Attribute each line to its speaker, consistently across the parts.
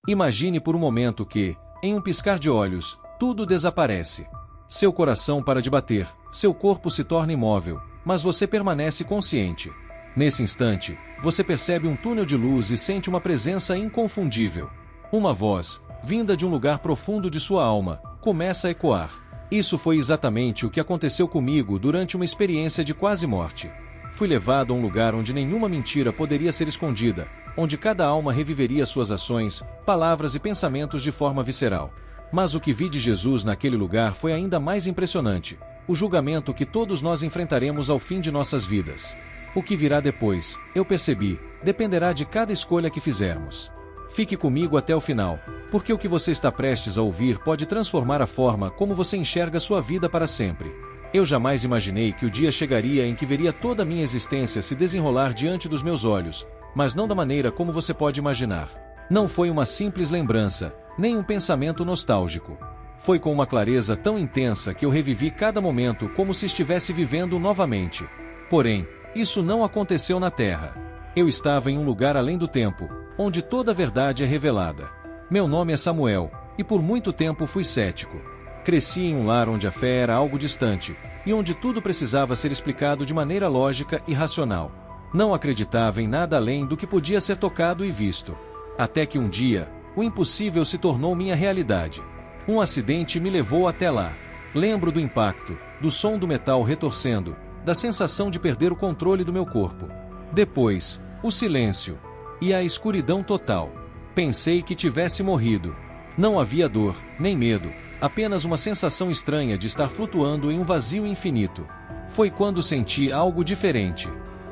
Speaker 1: Imagine por um momento que, em um piscar de olhos, tudo desaparece. Seu coração para de bater, seu corpo se torna imóvel, mas você permanece consciente. Nesse instante, você percebe um túnel de luz e sente uma presença inconfundível. Uma voz, vinda de um lugar profundo de sua alma, começa a ecoar. Isso foi exatamente o que aconteceu comigo durante uma experiência de quase morte. Fui levado a um lugar onde nenhuma mentira poderia ser escondida, onde cada alma reviveria suas ações, palavras e pensamentos de forma visceral. Mas o que vi de Jesus naquele lugar foi ainda mais impressionante: o julgamento que todos nós enfrentaremos ao fim de nossas vidas. O que virá depois, eu percebi, dependerá de cada escolha que fizermos. Fique comigo até o final, porque o que você está prestes a ouvir pode transformar a forma como você enxerga sua vida para sempre. Eu jamais imaginei que o dia chegaria em que veria toda a minha existência se desenrolar diante dos meus olhos, mas não da maneira como você pode imaginar. Não foi uma simples lembrança, nem um pensamento nostálgico. Foi com uma clareza tão intensa que eu revivi cada momento como se estivesse vivendo novamente. Porém, isso não aconteceu na Terra. Eu estava em um lugar além do tempo, onde toda a verdade é revelada. Meu nome é Samuel, e por muito tempo fui cético. Cresci em um lar onde a fé era algo distante, e onde tudo precisava ser explicado de maneira lógica e racional. Não acreditava em nada além do que podia ser tocado e visto. Até que um dia, o impossível se tornou minha realidade. Um acidente me levou até lá. Lembro do impacto, do som do metal retorcendo, da sensação de perder o controle do meu corpo. Depois, o silêncio. E a escuridão total. Pensei que tivesse morrido. Não havia dor, nem medo, apenas uma sensação estranha de estar flutuando em um vazio infinito. Foi quando senti algo diferente.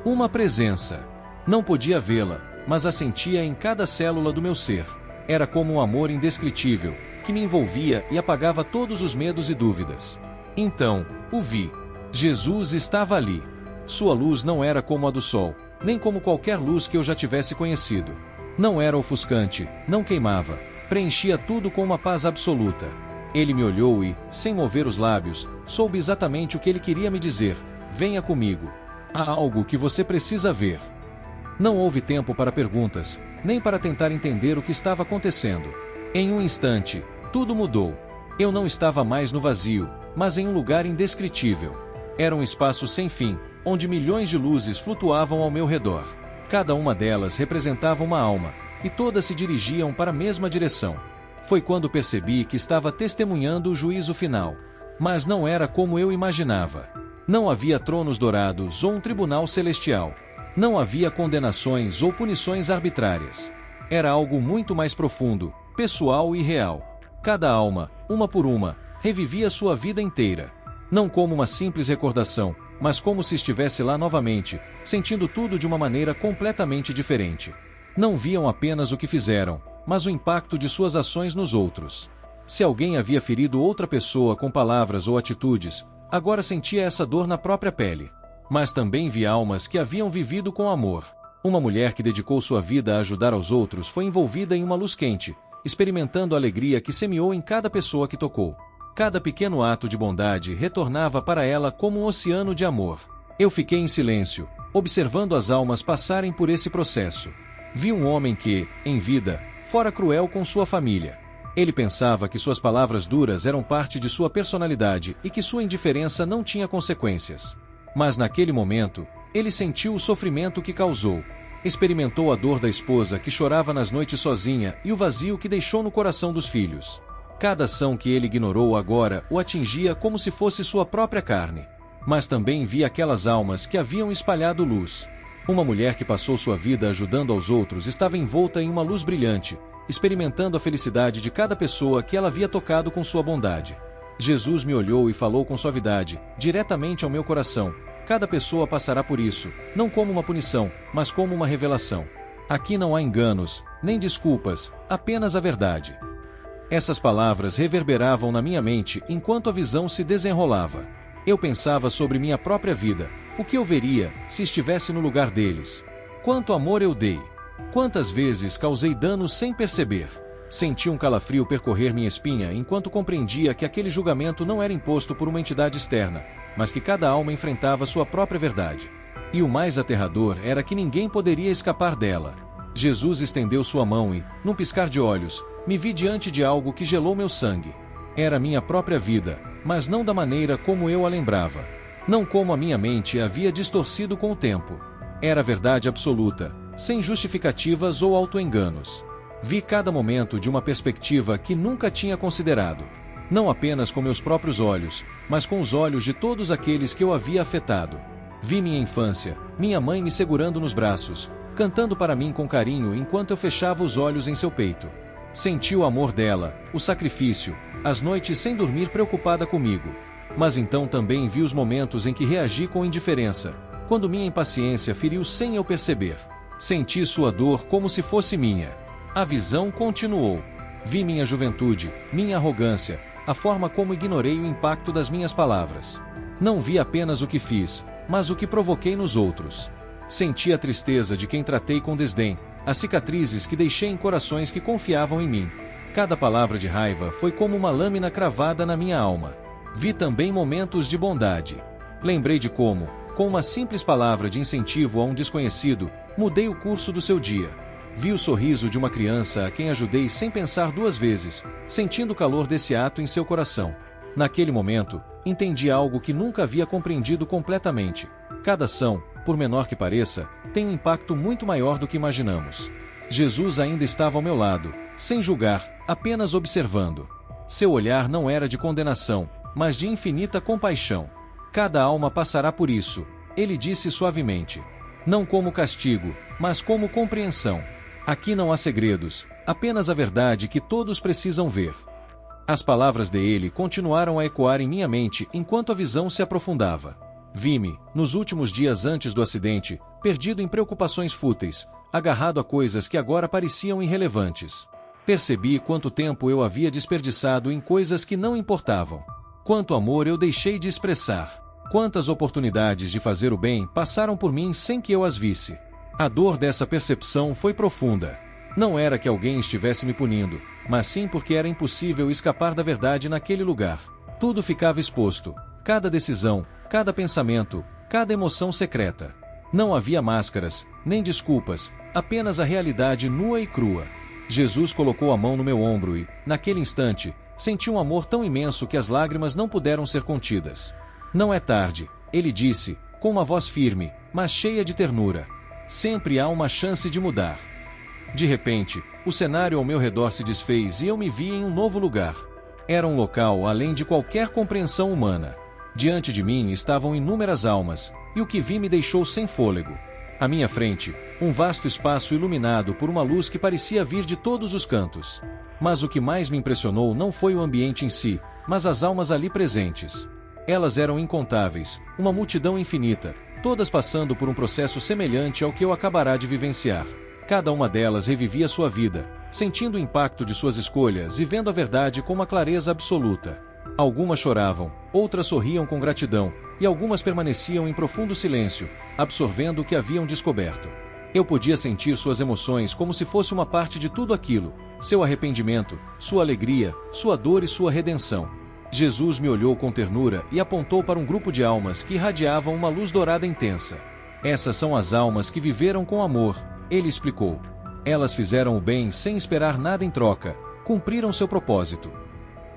Speaker 1: Uma presença. Não podia vê-la, mas a sentia em cada célula do meu ser. Era como um amor indescritível, que me envolvia e apagava todos os medos e dúvidas. Então, o vi. Jesus estava ali. Sua luz não era como a do sol, nem como qualquer luz que eu já tivesse conhecido. Não era ofuscante, não queimava, preenchia tudo com uma paz absoluta. Ele me olhou e, sem mover os lábios, soube exatamente o que ele queria me dizer: venha comigo. Há algo que você precisa ver. Não houve tempo para perguntas, nem para tentar entender o que estava acontecendo. Em um instante, tudo mudou. Eu não estava mais no vazio, mas em um lugar indescritível. Era um espaço sem fim, onde milhões de luzes flutuavam ao meu redor. Cada uma delas representava uma alma, e todas se dirigiam para a mesma direção. Foi quando percebi que estava testemunhando o juízo final. Mas não era como eu imaginava. Não havia tronos dourados ou um tribunal celestial. Não havia condenações ou punições arbitrárias. Era algo muito mais profundo, pessoal e real. Cada alma, uma por uma, revivia sua vida inteira. Não como uma simples recordação, mas como se estivesse lá novamente, sentindo tudo de uma maneira completamente diferente. Não viam apenas o que fizeram, mas o impacto de suas ações nos outros. Se alguém havia ferido outra pessoa com palavras ou atitudes, agora sentia essa dor na própria pele. Mas também vi almas que haviam vivido com amor. Uma mulher que dedicou sua vida a ajudar aos outros foi envolvida em uma luz quente, experimentando a alegria que semeou em cada pessoa que tocou. Cada pequeno ato de bondade retornava para ela como um oceano de amor. Eu fiquei em silêncio, observando as almas passarem por esse processo. Vi um homem que, em vida, fora cruel com sua família. Ele pensava que suas palavras duras eram parte de sua personalidade e que sua indiferença não tinha consequências. Mas naquele momento, ele sentiu o sofrimento que causou. Experimentou a dor da esposa que chorava nas noites sozinha e o vazio que deixou no coração dos filhos. Cada ação que ele ignorou agora o atingia como se fosse sua própria carne. Mas também via aquelas almas que haviam espalhado luz. Uma mulher que passou sua vida ajudando aos outros estava envolta em uma luz brilhante, experimentando a felicidade de cada pessoa que ela havia tocado com sua bondade. Jesus me olhou e falou com suavidade, diretamente ao meu coração: cada pessoa passará por isso, não como uma punição, mas como uma revelação. Aqui não há enganos, nem desculpas, apenas a verdade. Essas palavras reverberavam na minha mente enquanto a visão se desenrolava. Eu pensava sobre minha própria vida, o que eu veria se estivesse no lugar deles. Quanto amor eu dei! Quantas vezes causei dano sem perceber! Senti um calafrio percorrer minha espinha enquanto compreendia que aquele julgamento não era imposto por uma entidade externa, mas que cada alma enfrentava sua própria verdade. E o mais aterrador era que ninguém poderia escapar dela. Jesus estendeu sua mão e, num piscar de olhos, me vi diante de algo que gelou meu sangue. Era minha própria vida, mas não da maneira como eu a lembrava. Não como a minha mente a havia distorcido com o tempo. Era verdade absoluta, sem justificativas ou autoenganos. Vi cada momento de uma perspectiva que nunca tinha considerado. Não apenas com meus próprios olhos, mas com os olhos de todos aqueles que eu havia afetado. Vi minha infância, minha mãe me segurando nos braços, cantando para mim com carinho enquanto eu fechava os olhos em seu peito. Senti o amor dela, o sacrifício, as noites sem dormir preocupada comigo. Mas então também vi os momentos em que reagi com indiferença, quando minha impaciência feriu sem eu perceber. Senti sua dor como se fosse minha. A visão continuou. Vi minha juventude, minha arrogância, a forma como ignorei o impacto das minhas palavras. Não vi apenas o que fiz, mas o que provoquei nos outros. Senti a tristeza de quem tratei com desdém, as cicatrizes que deixei em corações que confiavam em mim. Cada palavra de raiva foi como uma lâmina cravada na minha alma. Vi também momentos de bondade. Lembrei de como, com uma simples palavra de incentivo a um desconhecido, mudei o curso do seu dia. Vi o sorriso de uma criança a quem ajudei sem pensar duas vezes, sentindo o calor desse ato em seu coração. Naquele momento, entendi algo que nunca havia compreendido completamente. Cada ação, por menor que pareça, tem um impacto muito maior do que imaginamos. Jesus ainda estava ao meu lado, sem julgar, apenas observando. Seu olhar não era de condenação, mas de infinita compaixão. Cada alma passará por isso, ele disse suavemente. Não como castigo, mas como compreensão. Aqui não há segredos, apenas a verdade que todos precisam ver. As palavras dele continuaram a ecoar em minha mente enquanto a visão se aprofundava. Vi-me, nos últimos dias antes do acidente, perdido em preocupações fúteis, agarrado a coisas que agora pareciam irrelevantes. Percebi quanto tempo eu havia desperdiçado em coisas que não importavam. Quanto amor eu deixei de expressar. Quantas oportunidades de fazer o bem passaram por mim sem que eu as visse. A dor dessa percepção foi profunda. Não era que alguém estivesse me punindo, mas sim porque era impossível escapar da verdade naquele lugar. Tudo ficava exposto. Cada decisão, cada pensamento, cada emoção secreta. Não havia máscaras, nem desculpas, apenas a realidade nua e crua. Jesus colocou a mão no meu ombro e, naquele instante, senti um amor tão imenso que as lágrimas não puderam ser contidas. Não é tarde, ele disse, com uma voz firme, mas cheia de ternura. Sempre há uma chance de mudar. De repente, o cenário ao meu redor se desfez e eu me vi em um novo lugar. Era um local além de qualquer compreensão humana. Diante de mim estavam inúmeras almas, e o que vi me deixou sem fôlego. À minha frente, um vasto espaço iluminado por uma luz que parecia vir de todos os cantos. Mas o que mais me impressionou não foi o ambiente em si, mas as almas ali presentes. Elas eram incontáveis, uma multidão infinita, todas passando por um processo semelhante ao que eu acabará de vivenciar. Cada uma delas revivia sua vida, sentindo o impacto de suas escolhas e vendo a verdade com uma clareza absoluta. Algumas choravam, outras sorriam com gratidão, e algumas permaneciam em profundo silêncio, absorvendo o que haviam descoberto. Eu podia sentir suas emoções como se fosse uma parte de tudo aquilo, seu arrependimento, sua alegria, sua dor e sua redenção. Jesus me olhou com ternura e apontou para um grupo de almas que irradiavam uma luz dourada intensa. Essas são as almas que viveram com amor, ele explicou. Elas fizeram o bem sem esperar nada em troca, cumpriram seu propósito.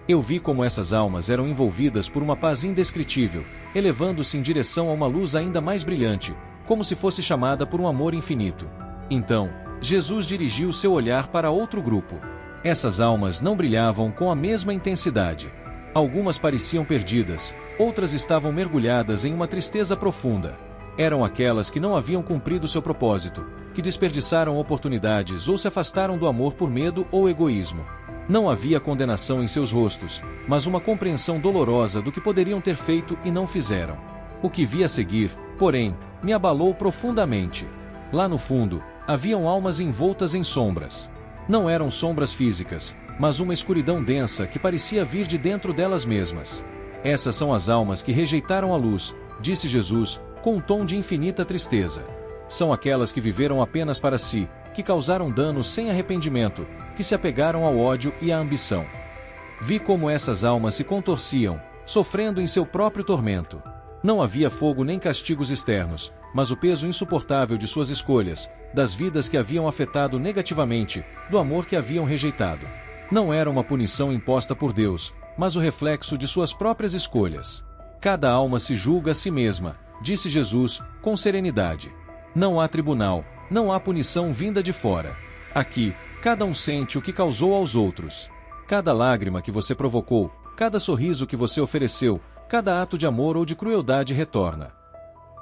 Speaker 1: Eu vi como essas almas eram envolvidas por uma paz indescritível, elevando-se em direção a uma luz ainda mais brilhante, como se fosse chamada por um amor infinito. Então, Jesus dirigiu seu olhar para outro grupo. Essas almas não brilhavam com a mesma intensidade. Algumas pareciam perdidas, outras estavam mergulhadas em uma tristeza profunda. Eram aquelas que não haviam cumprido seu propósito, que desperdiçaram oportunidades ou se afastaram do amor por medo ou egoísmo. Não havia condenação em seus rostos, mas uma compreensão dolorosa do que poderiam ter feito e não fizeram. O que vi a seguir, porém, me abalou profundamente. Lá no fundo, haviam almas envoltas em sombras. Não eram sombras físicas, mas uma escuridão densa que parecia vir de dentro delas mesmas. Essas são as almas que rejeitaram a luz, disse Jesus, com um tom de infinita tristeza. São aquelas que viveram apenas para si, que causaram dano sem arrependimento, que se apegaram ao ódio e à ambição. Vi como essas almas se contorciam, sofrendo em seu próprio tormento. Não havia fogo nem castigos externos, mas o peso insuportável de suas escolhas, das vidas que haviam afetado negativamente, do amor que haviam rejeitado. Não era uma punição imposta por Deus, mas o reflexo de suas próprias escolhas. Cada alma se julga a si mesma, disse Jesus, com serenidade. Não há tribunal, não há punição vinda de fora. Aqui, cada um sente o que causou aos outros. Cada lágrima que você provocou, cada sorriso que você ofereceu, cada ato de amor ou de crueldade retorna.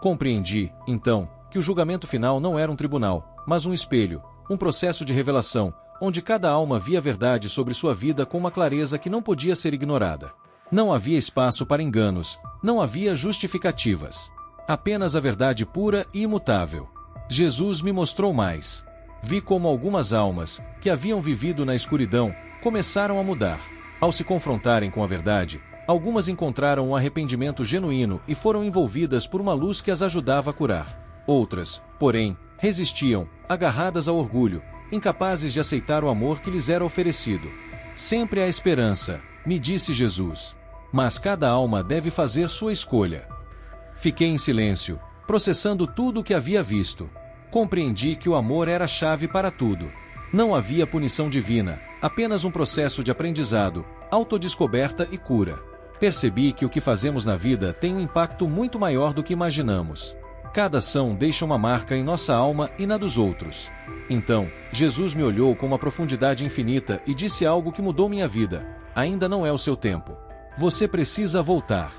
Speaker 1: Compreendi, então, que o julgamento final não era um tribunal, mas um espelho, um processo de revelação, onde cada alma via a verdade sobre sua vida com uma clareza que não podia ser ignorada. Não havia espaço para enganos, não havia justificativas. Apenas a verdade pura e imutável. Jesus me mostrou mais. Vi como algumas almas, que haviam vivido na escuridão, começaram a mudar. Ao se confrontarem com a verdade, algumas encontraram um arrependimento genuíno e foram envolvidas por uma luz que as ajudava a curar. Outras, porém, resistiam, agarradas ao orgulho, incapazes de aceitar o amor que lhes era oferecido. Sempre há esperança, me disse Jesus. Mas cada alma deve fazer sua escolha. Fiquei em silêncio, processando tudo o que havia visto. Compreendi que o amor era a chave para tudo. Não havia punição divina, apenas um processo de aprendizado, autodescoberta e cura. Percebi que o que fazemos na vida tem um impacto muito maior do que imaginamos. Cada ação deixa uma marca em nossa alma e na dos outros. Então, Jesus me olhou com uma profundidade infinita e disse algo que mudou minha vida. Ainda não é o seu tempo. Você precisa voltar.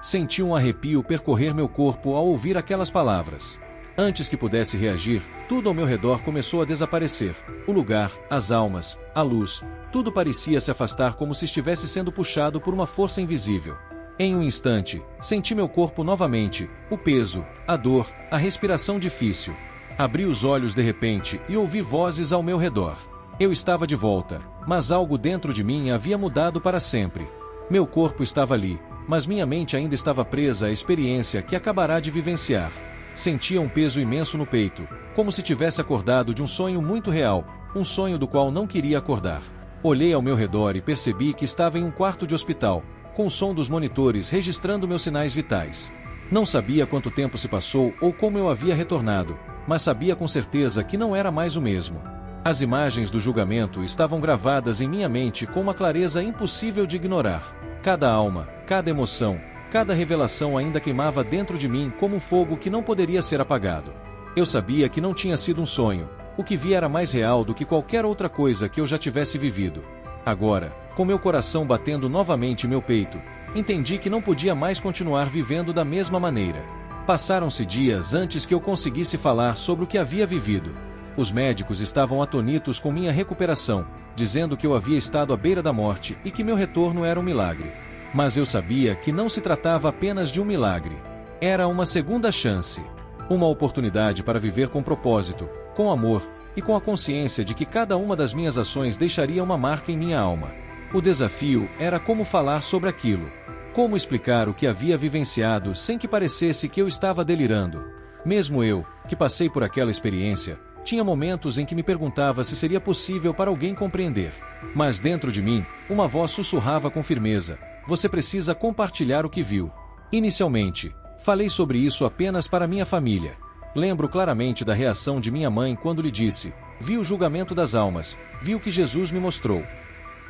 Speaker 1: Senti um arrepio percorrer meu corpo ao ouvir aquelas palavras. Antes que pudesse reagir, tudo ao meu redor começou a desaparecer. O lugar, as almas, a luz, tudo parecia se afastar como se estivesse sendo puxado por uma força invisível. Em um instante, senti meu corpo novamente, o peso, a dor, a respiração difícil. Abri os olhos de repente e ouvi vozes ao meu redor. Eu estava de volta, mas algo dentro de mim havia mudado para sempre. Meu corpo estava ali, mas minha mente ainda estava presa à experiência que acabará de vivenciar. Sentia um peso imenso no peito, como se tivesse acordado de um sonho muito real, um sonho do qual não queria acordar. Olhei ao meu redor e percebi que estava em um quarto de hospital, com o som dos monitores registrando meus sinais vitais. Não sabia quanto tempo se passou ou como eu havia retornado, mas sabia com certeza que não era mais o mesmo. As imagens do julgamento estavam gravadas em minha mente com uma clareza impossível de ignorar. Cada alma, cada emoção, cada revelação ainda queimava dentro de mim como um fogo que não poderia ser apagado. Eu sabia que não tinha sido um sonho, o que vi era mais real do que qualquer outra coisa que eu já tivesse vivido. Agora, com meu coração batendo novamente em meu peito, entendi que não podia mais continuar vivendo da mesma maneira. Passaram-se dias antes que eu conseguisse falar sobre o que havia vivido. Os médicos estavam atonitos com minha recuperação, dizendo que eu havia estado à beira da morte e que meu retorno era um milagre. Mas eu sabia que não se tratava apenas de um milagre. Era uma segunda chance. Uma oportunidade para viver com propósito, com amor e com a consciência de que cada uma das minhas ações deixaria uma marca em minha alma. O desafio era como falar sobre aquilo. Como explicar o que havia vivenciado sem que parecesse que eu estava delirando. Mesmo eu, que passei por aquela experiência, tinha momentos em que me perguntava se seria possível para alguém compreender. Mas dentro de mim, uma voz sussurrava com firmeza: você precisa compartilhar o que viu. Inicialmente, falei sobre isso apenas para minha família. Lembro claramente da reação de minha mãe quando lhe disse: vi o julgamento das almas, vi o que Jesus me mostrou.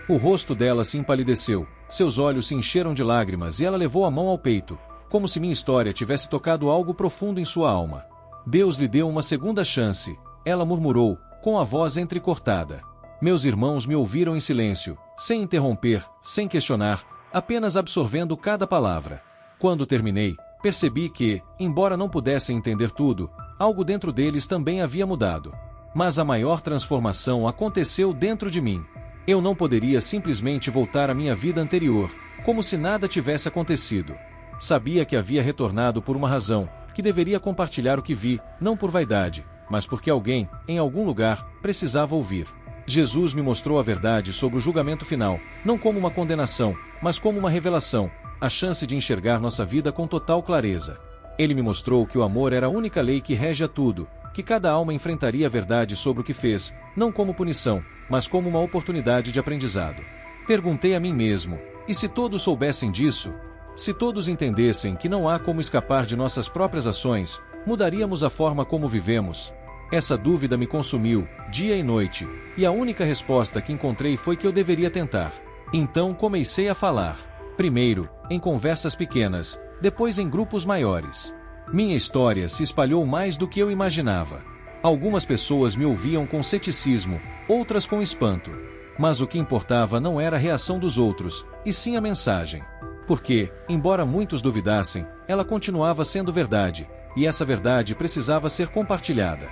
Speaker 1: O rosto dela se empalideceu, seus olhos se encheram de lágrimas e ela levou a mão ao peito, como se minha história tivesse tocado algo profundo em sua alma. Deus lhe deu uma segunda chance, ela murmurou, com a voz entrecortada. Meus irmãos me ouviram em silêncio, sem interromper, sem questionar, apenas absorvendo cada palavra. Quando terminei, percebi que, embora não pudessem entender tudo, algo dentro deles também havia mudado. Mas a maior transformação aconteceu dentro de mim. Eu não poderia simplesmente voltar à minha vida anterior, como se nada tivesse acontecido. Sabia que havia retornado por uma razão, que deveria compartilhar o que vi, não por vaidade, mas porque alguém, em algum lugar, precisava ouvir. Jesus me mostrou a verdade sobre o julgamento final, não como uma condenação, mas como uma revelação, a chance de enxergar nossa vida com total clareza. Ele me mostrou que o amor era a única lei que rege a tudo, que cada alma enfrentaria a verdade sobre o que fez, não como punição, mas como uma oportunidade de aprendizado. Perguntei a mim mesmo: e se todos soubessem disso? Se todos entendessem que não há como escapar de nossas próprias ações, mudaríamos a forma como vivemos? Essa dúvida me consumiu, dia e noite, e a única resposta que encontrei foi que eu deveria tentar. Então comecei a falar. Primeiro, em conversas pequenas, depois em grupos maiores. Minha história se espalhou mais do que eu imaginava. Algumas pessoas me ouviam com ceticismo, outras com espanto. Mas o que importava não era a reação dos outros, e sim a mensagem. Porque, embora muitos duvidassem, ela continuava sendo verdade, e essa verdade precisava ser compartilhada.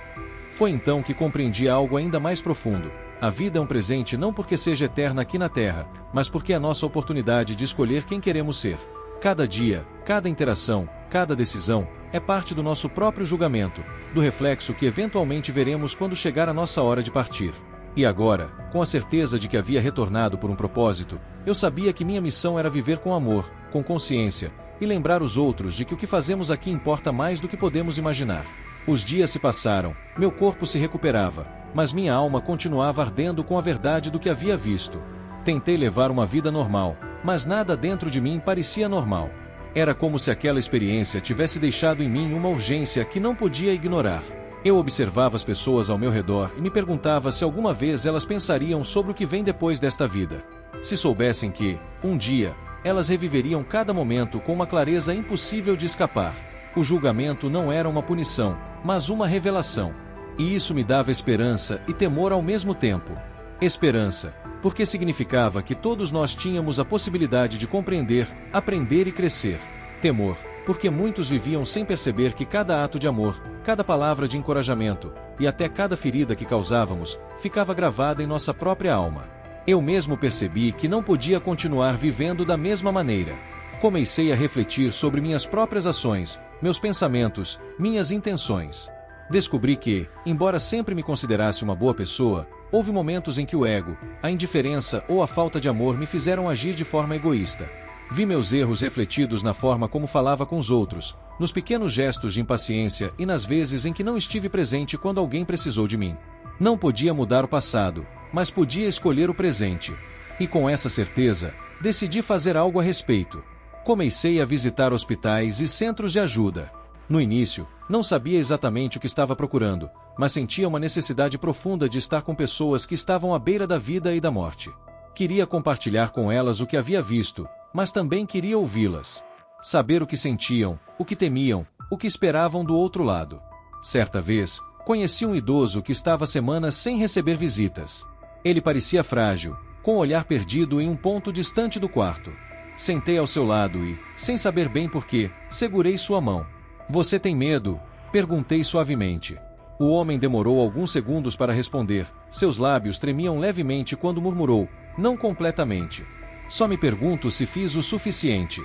Speaker 1: Foi então que compreendi algo ainda mais profundo. A vida é um presente não porque seja eterna aqui na Terra, mas porque é a nossa oportunidade de escolher quem queremos ser. Cada dia, cada interação, cada decisão, é parte do nosso próprio julgamento, do reflexo que eventualmente veremos quando chegar a nossa hora de partir. E agora, com a certeza de que havia retornado por um propósito, eu sabia que minha missão era viver com amor, com consciência, e lembrar os outros de que o que fazemos aqui importa mais do que podemos imaginar. Os dias se passaram, meu corpo se recuperava, mas minha alma continuava ardendo com a verdade do que havia visto. Tentei levar uma vida normal, mas nada dentro de mim parecia normal. Era como se aquela experiência tivesse deixado em mim uma urgência que não podia ignorar. Eu observava as pessoas ao meu redor e me perguntava se alguma vez elas pensariam sobre o que vem depois desta vida. Se soubessem que, um dia, elas reviveriam cada momento com uma clareza impossível de escapar. O julgamento não era uma punição, mas uma revelação. E isso me dava esperança e temor ao mesmo tempo. Esperança, porque significava que todos nós tínhamos a possibilidade de compreender, aprender e crescer. Temor, porque muitos viviam sem perceber que cada ato de amor, cada palavra de encorajamento, e até cada ferida que causávamos, ficava gravada em nossa própria alma. Eu mesmo percebi que não podia continuar vivendo da mesma maneira. Comecei a refletir sobre minhas próprias ações, meus pensamentos, minhas intenções. Descobri que, embora sempre me considerasse uma boa pessoa, houve momentos em que o ego, a indiferença ou a falta de amor me fizeram agir de forma egoísta. Vi meus erros refletidos na forma como falava com os outros, nos pequenos gestos de impaciência e nas vezes em que não estive presente quando alguém precisou de mim. Não podia mudar o passado, mas podia escolher o presente. E com essa certeza, decidi fazer algo a respeito. Comecei a visitar hospitais e centros de ajuda. No início, não sabia exatamente o que estava procurando, mas sentia uma necessidade profunda de estar com pessoas que estavam à beira da vida e da morte. Queria compartilhar com elas o que havia visto, mas também queria ouvi-las. Saber o que sentiam, o que temiam, o que esperavam do outro lado. Certa vez, conheci um idoso que estava semanas sem receber visitas. Ele parecia frágil, com o olhar perdido em um ponto distante do quarto. Sentei ao seu lado e, sem saber bem porquê, segurei sua mão. "Você tem medo?" perguntei suavemente. O homem demorou alguns segundos para responder. Seus lábios tremiam levemente quando murmurou, "Não completamente. Só me pergunto se fiz o suficiente."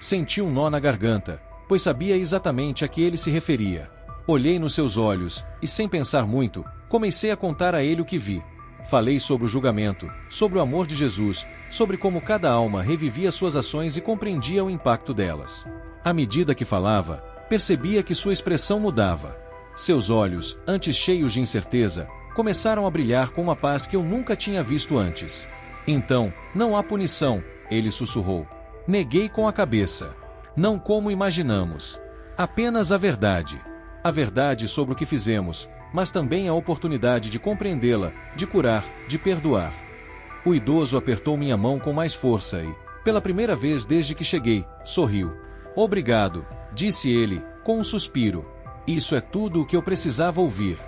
Speaker 1: Senti um nó na garganta, pois sabia exatamente a que ele se referia. Olhei nos seus olhos, e sem pensar muito, comecei a contar a ele o que vi. Falei sobre o julgamento, sobre o amor de Jesus, sobre como cada alma revivia suas ações e compreendia o impacto delas. À medida que falava, percebia que sua expressão mudava. Seus olhos, antes cheios de incerteza, começaram a brilhar com uma paz que eu nunca tinha visto antes. "Então, não há punição", ele sussurrou. Neguei com a cabeça. "Não como imaginamos. Apenas a verdade. A verdade sobre o que fizemos, mas também a oportunidade de compreendê-la, de curar, de perdoar." O idoso apertou minha mão com mais força e, pela primeira vez desde que cheguei, sorriu. "Obrigado", disse ele, com um suspiro. "Isso é tudo o que eu precisava ouvir."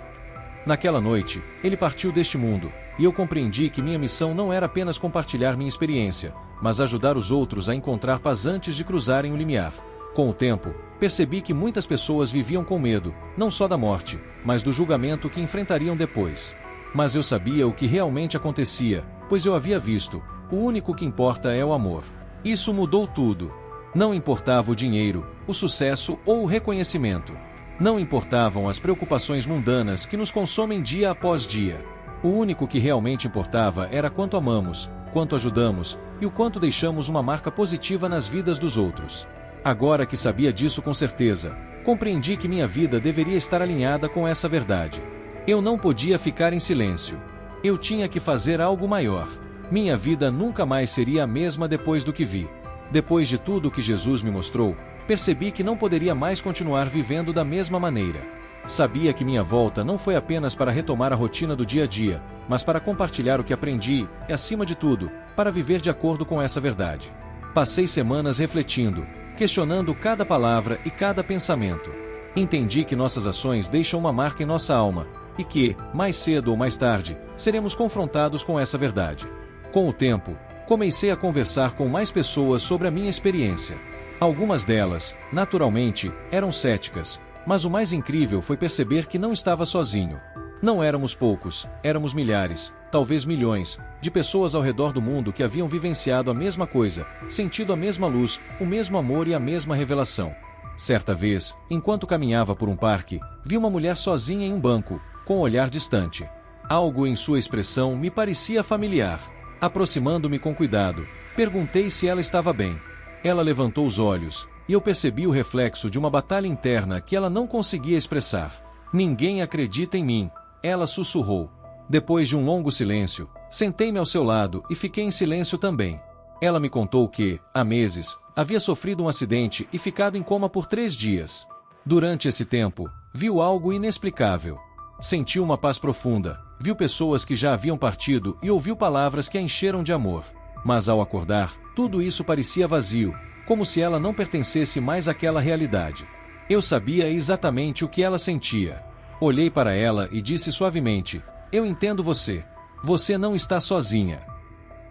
Speaker 1: Naquela noite, ele partiu deste mundo, e eu compreendi que minha missão não era apenas compartilhar minha experiência, mas ajudar os outros a encontrar paz antes de cruzarem o limiar. Com o tempo, percebi que muitas pessoas viviam com medo, não só da morte, mas do julgamento que enfrentariam depois. Mas eu sabia o que realmente acontecia, pois eu havia visto. O único que importa é o amor. Isso mudou tudo. Não importava o dinheiro, o sucesso ou o reconhecimento. Não importavam as preocupações mundanas que nos consomem dia após dia. O único que realmente importava era quanto amamos, quanto ajudamos e o quanto deixamos uma marca positiva nas vidas dos outros. Agora que sabia disso com certeza, compreendi que minha vida deveria estar alinhada com essa verdade. Eu não podia ficar em silêncio. Eu tinha que fazer algo maior. Minha vida nunca mais seria a mesma depois do que vi. Depois de tudo o que Jesus me mostrou, percebi que não poderia mais continuar vivendo da mesma maneira. Sabia que minha volta não foi apenas para retomar a rotina do dia a dia, mas para compartilhar o que aprendi e, acima de tudo, para viver de acordo com essa verdade. Passei semanas refletindo, questionando cada palavra e cada pensamento. Entendi que nossas ações deixam uma marca em nossa alma, e que, mais cedo ou mais tarde, seremos confrontados com essa verdade. Com o tempo, comecei a conversar com mais pessoas sobre a minha experiência. Algumas delas, naturalmente, eram céticas, mas o mais incrível foi perceber que não estava sozinho. Não éramos poucos, éramos milhares, talvez milhões, de pessoas ao redor do mundo que haviam vivenciado a mesma coisa, sentido a mesma luz, o mesmo amor e a mesma revelação. Certa vez, enquanto caminhava por um parque, vi uma mulher sozinha em um banco, com um olhar distante. Algo em sua expressão me parecia familiar. Aproximando-me com cuidado, perguntei se ela estava bem. Ela levantou os olhos, e eu percebi o reflexo de uma batalha interna que ela não conseguia expressar. "Ninguém acredita em mim", ela sussurrou. Depois de um longo silêncio, sentei-me ao seu lado e fiquei em silêncio também. Ela me contou que, há meses, havia sofrido um acidente e ficado em coma por 3 dias. Durante esse tempo, viu algo inexplicável. Sentiu uma paz profunda, viu pessoas que já haviam partido e ouviu palavras que a encheram de amor. Mas ao acordar, tudo isso parecia vazio, como se ela não pertencesse mais àquela realidade. Eu sabia exatamente o que ela sentia. Olhei para ela e disse suavemente: "Eu entendo você. Você não está sozinha."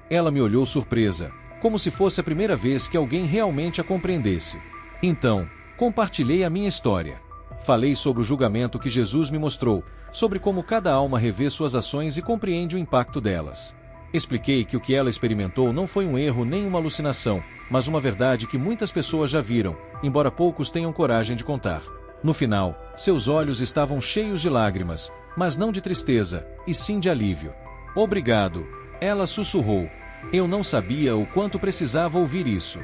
Speaker 1: Ela me olhou surpresa, como se fosse a primeira vez que alguém realmente a compreendesse. Então, compartilhei a minha história. Falei sobre o julgamento que Jesus me mostrou, sobre como cada alma revê suas ações e compreende o impacto delas. Expliquei que o que ela experimentou não foi um erro nem uma alucinação, mas uma verdade que muitas pessoas já viram, embora poucos tenham coragem de contar. No final, seus olhos estavam cheios de lágrimas, mas não de tristeza, e sim de alívio. "Obrigado", ela sussurrou. Eu não sabia o quanto precisava ouvir isso.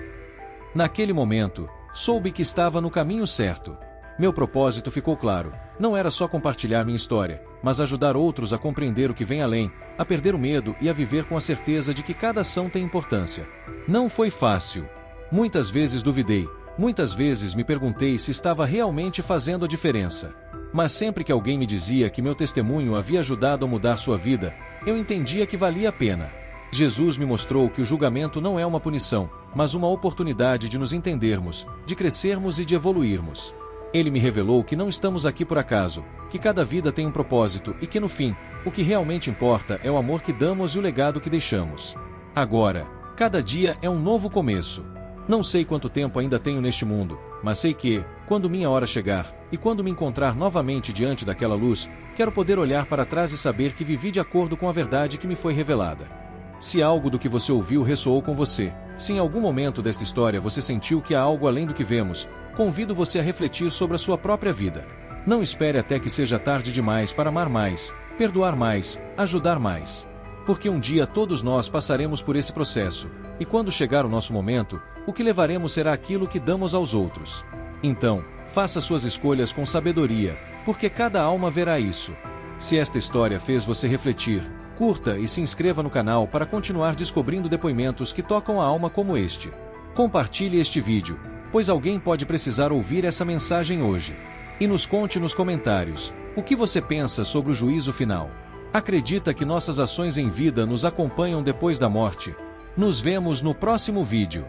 Speaker 1: Naquele momento, soube que estava no caminho certo. Meu propósito ficou claro. Não era só compartilhar minha história, mas ajudar outros a compreender o que vem além, a perder o medo e a viver com a certeza de que cada ação tem importância. Não foi fácil. Muitas vezes duvidei, muitas vezes me perguntei se estava realmente fazendo a diferença. Mas sempre que alguém me dizia que meu testemunho havia ajudado a mudar sua vida, eu entendia que valia a pena. Jesus me mostrou que o julgamento não é uma punição, mas uma oportunidade de nos entendermos, de crescermos e de evoluirmos. Ele me revelou que não estamos aqui por acaso, que cada vida tem um propósito e que no fim, o que realmente importa é o amor que damos e o legado que deixamos. Agora, cada dia é um novo começo. Não sei quanto tempo ainda tenho neste mundo, mas sei que, quando minha hora chegar, e quando me encontrar novamente diante daquela luz, quero poder olhar para trás e saber que vivi de acordo com a verdade que me foi revelada. Se algo do que você ouviu ressoou com você, se em algum momento desta história você sentiu que há algo além do que vemos, convido você a refletir sobre a sua própria vida. Não espere até que seja tarde demais para amar mais, perdoar mais, ajudar mais. Porque um dia todos nós passaremos por esse processo, e quando chegar o nosso momento, o que levaremos será aquilo que damos aos outros. Então, faça suas escolhas com sabedoria, porque cada alma verá isso. Se esta história fez você refletir, curta e se inscreva no canal para continuar descobrindo depoimentos que tocam a alma como este. Compartilhe este vídeo, pois alguém pode precisar ouvir essa mensagem hoje. E nos conte nos comentários, o que você pensa sobre o juízo final. Acredita que nossas ações em vida nos acompanham depois da morte? Nos vemos no próximo vídeo.